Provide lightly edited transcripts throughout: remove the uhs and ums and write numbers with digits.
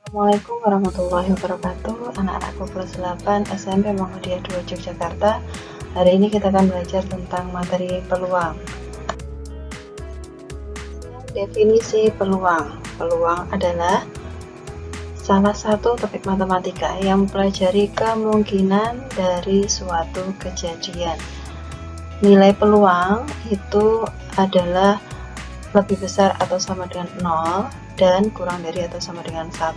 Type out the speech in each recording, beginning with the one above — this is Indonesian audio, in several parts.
Assalamualaikum warahmatullahi wabarakatuh. Anak-anakku kelas 8 SMP Muhammadiyah 2 Yogyakarta. Hari ini kita akan belajar tentang materi peluang. Definisi peluang. Peluang adalah salah satu topik matematika yang mempelajari kemungkinan dari suatu kejadian. Nilai peluang itu adalah lebih besar atau sama dengan 0 dan kurang dari atau sama dengan 1.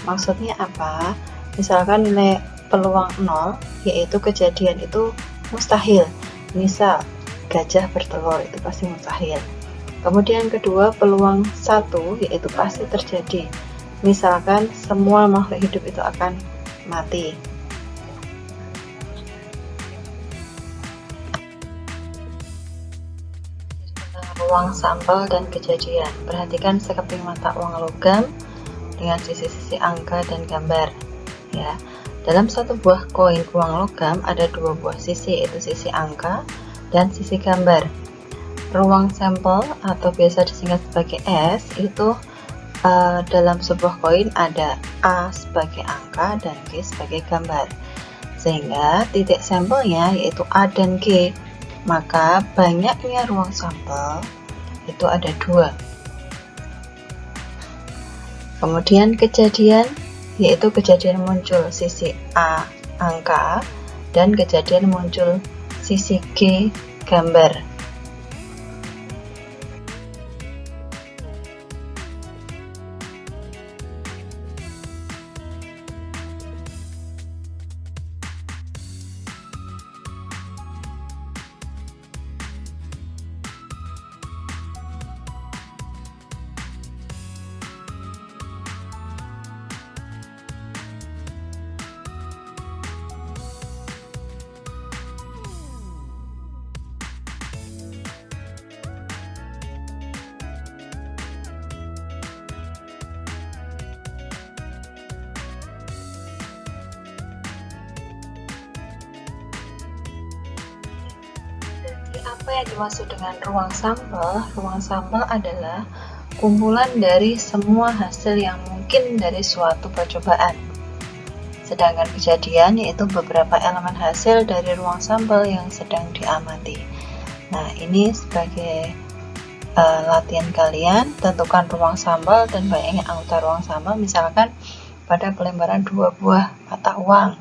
Maksudnya apa? Misalkan nilai peluang 0 yaitu kejadian itu mustahil. Misal gajah bertelur itu pasti mustahil. Kemudian kedua, peluang 1 yaitu pasti terjadi. Misalkan semua makhluk hidup itu akan mati. Ruang sampel dan kejadian. Perhatikan sekeping mata uang logam dengan sisi-sisi angka dan gambar. Ya, dalam satu buah koin uang logam ada dua buah sisi, yaitu sisi angka dan sisi gambar. Ruang sampel atau biasa disingkat sebagai S itu dalam sebuah koin ada A sebagai angka dan G sebagai gambar. Sehingga titik sampelnya yaitu A dan G. Maka banyaknya ruang sampel itu ada 2. Kemudian kejadian yaitu kejadian muncul sisi A angka dan kejadian muncul sisi G gambar. Apa yang dimaksud dengan ruang sampel? Ruang sampel adalah kumpulan dari semua hasil yang mungkin dari suatu percobaan. Sedangkan kejadian yaitu beberapa elemen hasil dari ruang sampel yang sedang diamati. Nah, ini sebagai latihan kalian, tentukan ruang sampel dan banyaknya anggota ruang sampel, misalkan pada pelembaran 2 buah mata uang,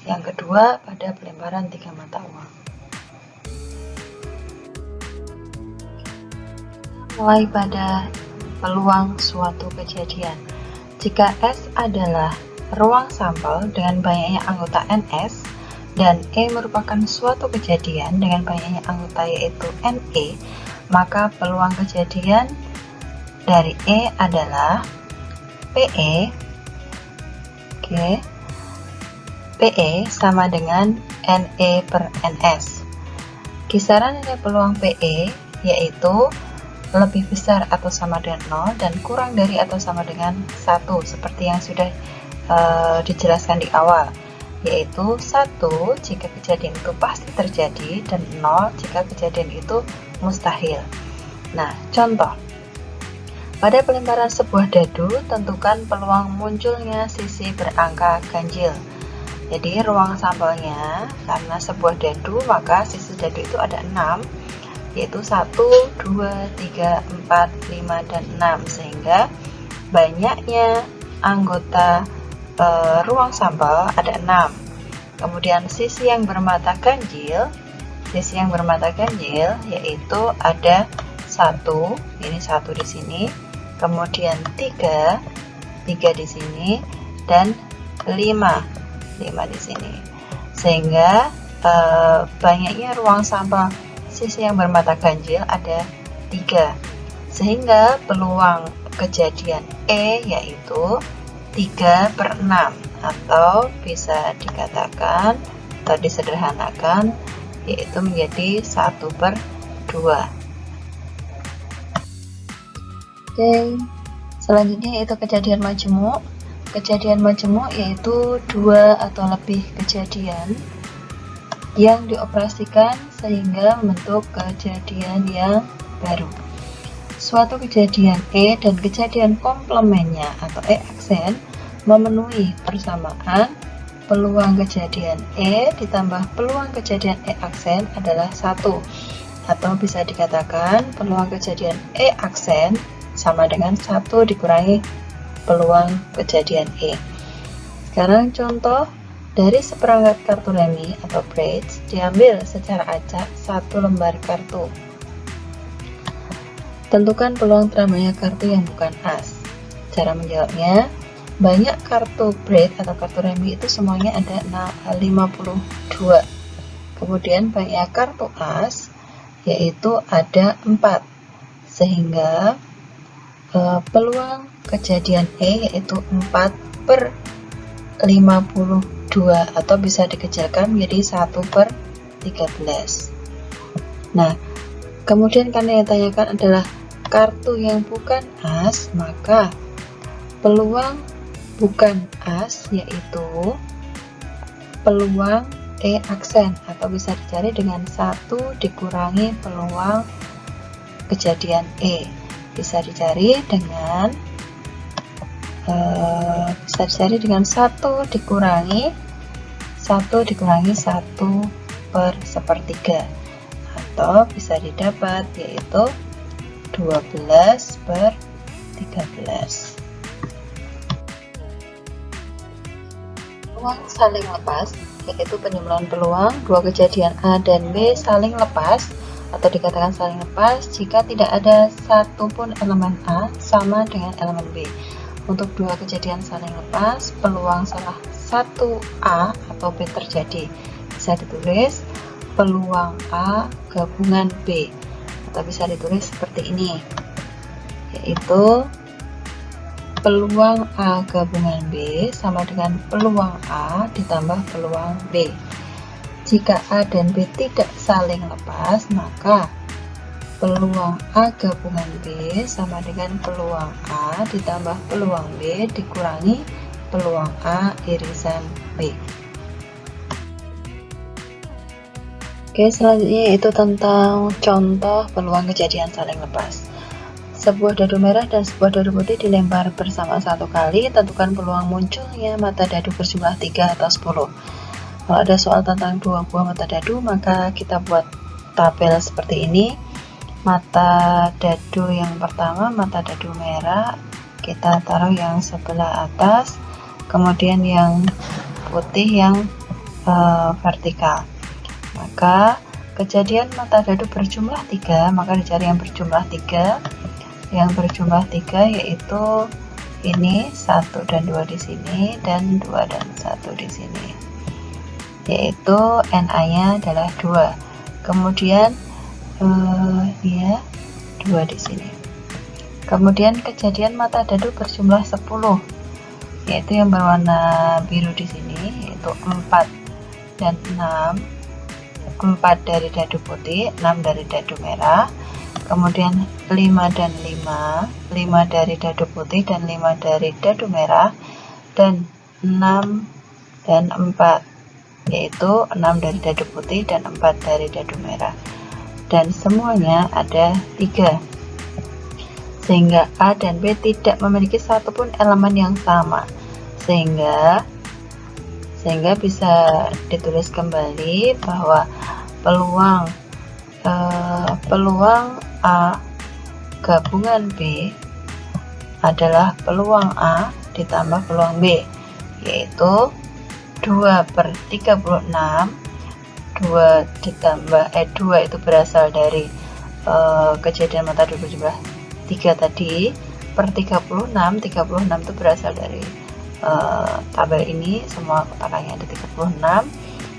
yang kedua pada pelembaran 3 mata uang. Mulai pada peluang suatu kejadian. Jika S adalah ruang sampel dengan banyaknya anggota NS dan E merupakan suatu kejadian dengan banyaknya anggota yaitu NE, maka peluang kejadian dari E adalah PE PE sama dengan NE per NS. Kisaran nilai peluang PE yaitu lebih besar atau sama dengan 0 dan kurang dari atau sama dengan 1, seperti yang sudah dijelaskan di awal, yaitu 1 jika kejadian itu pasti terjadi dan 0 jika kejadian itu mustahil. Nah, contoh, pada pelembaran sebuah dadu tentukan peluang munculnya sisi berangka ganjil. Jadi ruang sampelnya karena sebuah dadu maka sisi dadu itu ada 6, yaitu 1, 2, 3, 4, 5, dan 6, sehingga banyaknya anggota ruang sampel ada 6. Kemudian sisi yang bermata ganjil yaitu ada 1, ini 1 di sini, kemudian 3 di sini, dan 5 di sini, sehingga banyaknya ruang sampel sisi yang bermata ganjil ada 3, sehingga peluang kejadian E yaitu 3/6, atau bisa dikatakan atau disederhanakan yaitu menjadi 1/2. Oke, selanjutnya yaitu kejadian majemuk. Kejadian majemuk yaitu 2 atau lebih kejadian yang dioperasikan sehingga membentuk kejadian yang baru. suatu kejadian E dan kejadian komplemennya atau E aksen memenuhi persamaan, peluang kejadian E ditambah peluang kejadian E aksen adalah 1. Atau bisa dikatakan peluang kejadian E aksen sama dengan 1 dikurangi peluang kejadian E. Sekarang contoh, dari seperangkat kartu remi atau bridge diambil secara acak 1 lembar kartu. Tentukan peluang terambilnya kartu yang bukan as. Cara menjawabnya, banyak kartu bridge atau kartu remi itu semuanya ada 52. Kemudian banyak kartu as yaitu ada 4. Sehingga peluang kejadian E yaitu 4/52 atau bisa dikecilkan menjadi 1/13. Nah, kemudian karena yang ditanyakan adalah kartu yang bukan as, maka peluang bukan as yaitu peluang E aksen atau bisa dicari dengan 1 dikurangi peluang kejadian E. Bisa dicari dengan 1 dikurangi 1/1/3 atau bisa didapat yaitu 12/13. Peluang saling lepas yaitu penjumlahan peluang dua kejadian A dan B saling lepas atau dikatakan saling lepas jika tidak ada satupun elemen A sama dengan elemen B. Untuk dua kejadian saling lepas, peluang salah satu A atau B terjadi. Bisa ditulis peluang A gabungan B atau bisa ditulis seperti ini, yaitu peluang A gabungan B sama dengan peluang A ditambah peluang B. Jika A dan B tidak saling lepas, maka peluang A gabungan B sama dengan peluang A ditambah peluang B dikurangi peluang A irisan B. Oke, selanjutnya itu tentang contoh peluang kejadian saling lepas. Sebuah dadu merah dan sebuah dadu putih dilempar bersama satu kali, tentukan peluang munculnya mata dadu berjumlah 3 atau 10. Kalau ada soal tentang dua buah mata dadu, maka kita buat tabel seperti ini. Mata dadu yang pertama, mata dadu merah, kita taruh yang sebelah atas, kemudian yang putih yang vertikal. Maka kejadian mata dadu berjumlah 3, maka dicari yang berjumlah 3. Yang berjumlah 3 yaitu ini 1 dan 2 di sini dan 2 dan 1 di sini, yaitu NA-nya adalah 2. Kemudian dia 2 di sini. Kemudian kejadian mata dadu berjumlah 10, yaitu yang berwarna biru di sini, yaitu 4 dan 6. 4 dari dadu putih, 6 dari dadu merah. Kemudian 5 dan 5, 5 dari dadu putih dan 5 dari dadu merah, dan 6 dan 4, yaitu 6 dari dadu putih dan 4 dari dadu merah. Dan semuanya ada 3, sehingga A dan B tidak memiliki satupun elemen yang sama, sehingga bisa ditulis kembali bahwa peluang A gabungan B adalah peluang A ditambah peluang B, yaitu 2/36. 2 itu berasal dari kejadian mata dadu berjumlah 3 tadi, per 36 itu berasal dari tabel ini, semua kotakannya ada 36,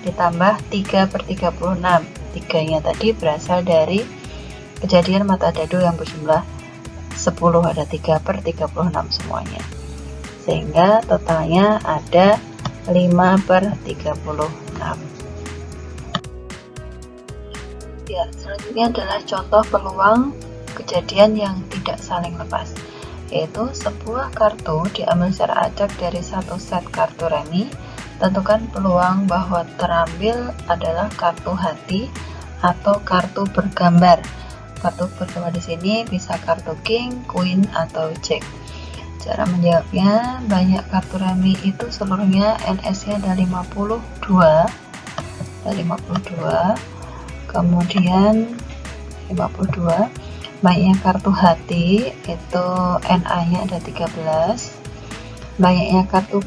ditambah 3/36. 3-nya tadi berasal dari kejadian mata dadu yang berjumlah 10, ada 3/36 semuanya, sehingga totalnya ada 5/36. Ya, selanjutnya adalah contoh peluang kejadian yang tidak saling lepas, yaitu sebuah kartu diambil secara acak dari satu set kartu remi. Tentukan peluang bahwa terambil adalah kartu hati atau kartu bergambar. kartu bergambar di sini bisa kartu king, queen, atau jack. Cara menjawabnya, banyak kartu remi itu seluruhnya NS-nya ada 52. Kemudian 52. Banyaknya kartu hati itu NA-nya ada 13. Banyaknya kartu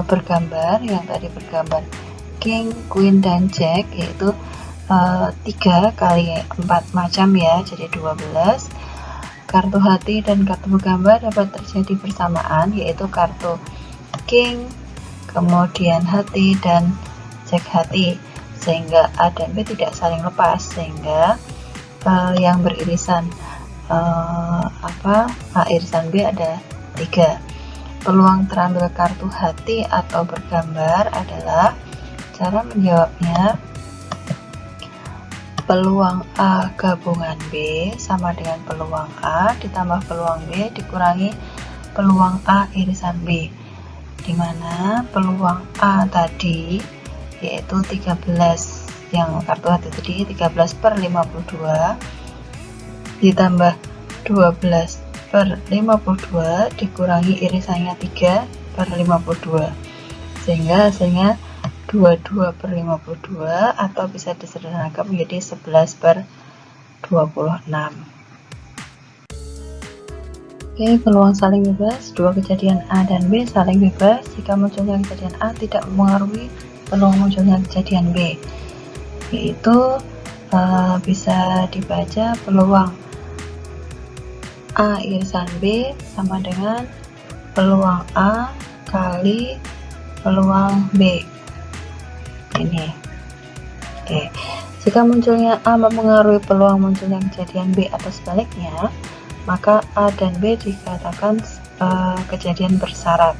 bergambar yang tadi bergambar king, queen, dan jack yaitu 3 kali 4 macam ya, jadi 12. Kartu hati dan kartu bergambar dapat terjadi bersamaan, yaitu kartu king, kemudian hati, dan jack hati, sehingga A dan B tidak saling lepas, sehingga yang beririsan A irisan B ada 3. Peluang terambil kartu hati atau bergambar adalah, cara menjawabnya, peluang A gabungan B sama dengan peluang A ditambah peluang B dikurangi peluang A irisan B, dimana peluang A tadi yaitu 13, yang kartu hati tadi 13/52 ditambah 12/52 dikurangi irisannya 3/52, sehingga hasilnya 22/52 atau bisa disederhanakan menjadi 11/26. Oke, peluang saling bebas. Dua kejadian A dan B saling bebas jika munculnya kejadian A tidak mempengaruhi peluang munculnya kejadian B, yaitu bisa dibaca peluang A irisan B sama dengan peluang A kali peluang B ini. Oke, jika munculnya A mempengaruhi peluang munculnya kejadian B atau sebaliknya, maka A dan B dikatakan kejadian bersyarat,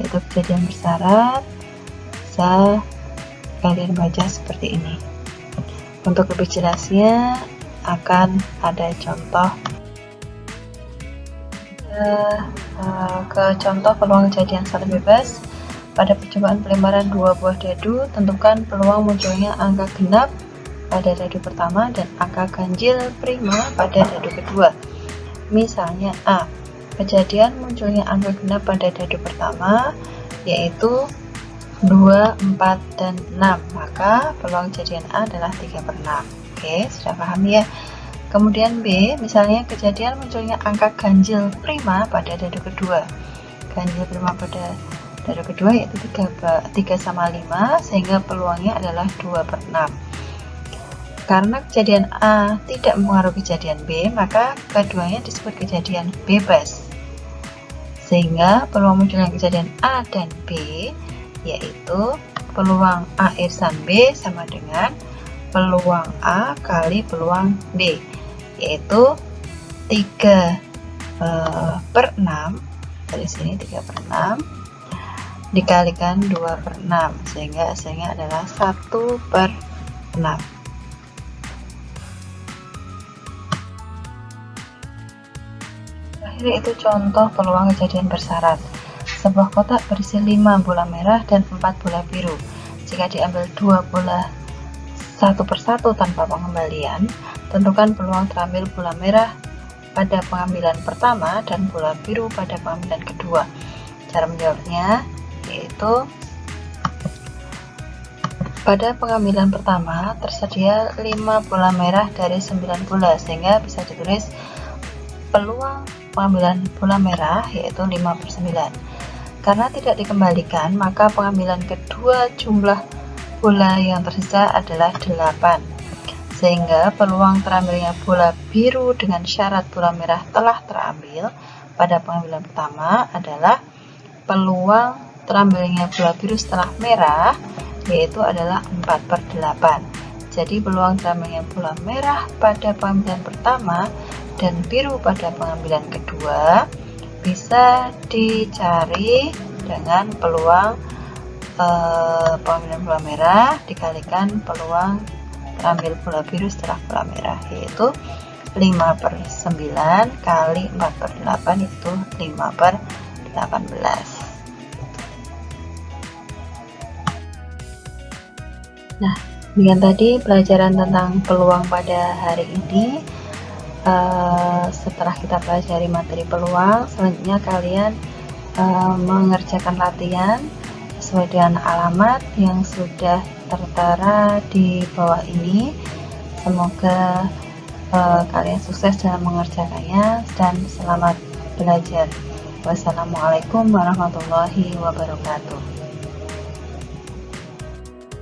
yaitu kejadian bersyarat bisa kalian baca seperti ini. Untuk lebih jelasnya akan ada contoh. Ke contoh peluang kejadian saling bebas. Pada percobaan pelemparan 2 buah dadu, tentukan peluang munculnya angka genap pada dadu pertama dan angka ganjil prima pada dadu kedua. Misalnya A, kejadian munculnya angka genap pada dadu pertama yaitu 2, 4, dan 6, maka peluang kejadian A adalah 3/6. Oke, sudah paham ya? Kemudian B, misalnya kejadian munculnya angka ganjil prima pada dadu kedua. Ganjil prima pada dadu kedua yaitu 3/5, sehingga peluangnya adalah 2/6. Karena kejadian A tidak mempengaruhi kejadian B, maka keduanya disebut kejadian bebas, sehingga peluang munculnya kejadian A dan B yaitu peluang A irisan B sama dengan peluang A kali peluang B, yaitu 3/6, dari sini 3/6 dikalikan 2/6, sehingga hasilnya adalah 1/6. Terakhir itu contoh peluang kejadian bersyarat. Sebuah kotak berisi 5 bola merah dan 4 bola biru. Jika diambil 2 bola satu persatu tanpa pengembalian, tentukan peluang terambil bola merah pada pengambilan pertama dan bola biru pada pengambilan kedua. Cara menjawabnya yaitu, pada pengambilan pertama tersedia 5 bola merah dari 9 bola, sehingga bisa ditulis peluang pengambilan bola merah yaitu 5/9. Karena tidak dikembalikan, maka pengambilan kedua jumlah bola yang tersisa adalah 8, sehingga peluang terambilnya bola biru dengan syarat bola merah telah terambil pada pengambilan pertama adalah peluang terambilnya bola biru setelah merah yaitu adalah 4/8. Jadi peluang terambilnya bola merah pada pengambilan pertama dan biru pada pengambilan kedua bisa dicari dengan peluang pengambilan bola merah dikalikan peluang terambil bola biru setelah bola merah, yaitu 5/9 kali 4/8 itu 5/18. Nah, Dengan tadi pelajaran tentang peluang pada hari ini. Setelah kita pelajari materi peluang, selanjutnya kalian mengerjakan latihan sesuai dengan alamat yang sudah tertera di bawah ini. Semoga kalian sukses dalam mengerjakannya dan selamat belajar. Wassalamualaikum warahmatullahi wabarakatuh.